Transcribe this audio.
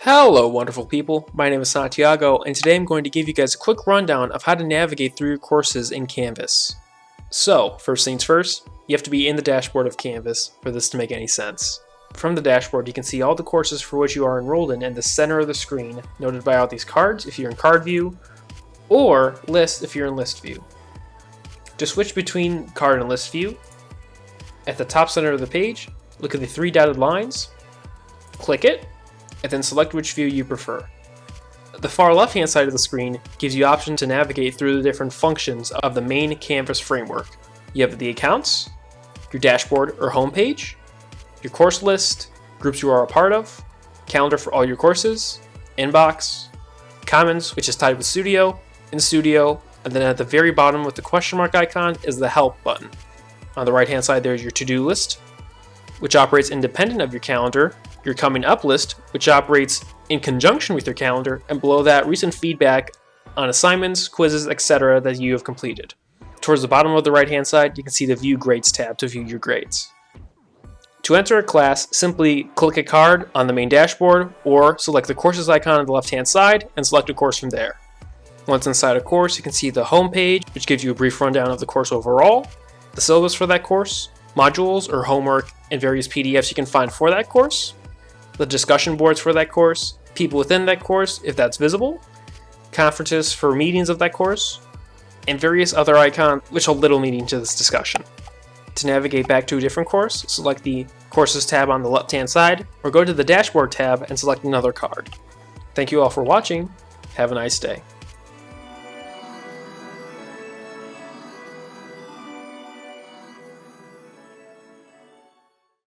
Hello wonderful people, my name is Santiago and today I'm going to give you guys a quick rundown of how to navigate through your courses in Canvas. So, first things first, you have to be in the dashboard of Canvas for this to make any sense. From the dashboard you can see all the courses for which you are enrolled in the center of the screen, noted by all these cards if you're in card view, or list if you're in list view. To switch between card and list view, at the top center of the page, look at the three dotted lines, click it, and then select which view you prefer. The far left hand side of the screen gives you option to navigate through the different functions of the main Canvas framework. You have the accounts, your dashboard or home page, your course list, groups you are a part of, calendar for all your courses, inbox, Commons, which is tied with Studio, in Studio, and then at the very bottom with the question mark icon is the help button. On the right hand side there's your to-do list, which operates independent of your calendar, your coming up list, which operates in conjunction with your calendar, and below that, recent feedback on assignments, quizzes, etc. that you have completed. Towards the bottom of the right hand side, you can see the View Grades tab to view your grades. To enter a class, simply click a card on the main dashboard, or select the courses icon on the left hand side and select a course from there. Once inside a course, you can see the home page, which gives you a brief rundown of the course overall, the syllabus for that course, modules or homework, and various PDFs you can find for that course, the discussion boards for that course, people within that course if that's visible, conferences for meetings of that course, and various other icons which hold little meaning to this discussion. To navigate back to a different course, select the Courses tab on the left hand side, or go to the Dashboard tab and select another card. Thank you all for watching. Have a nice day.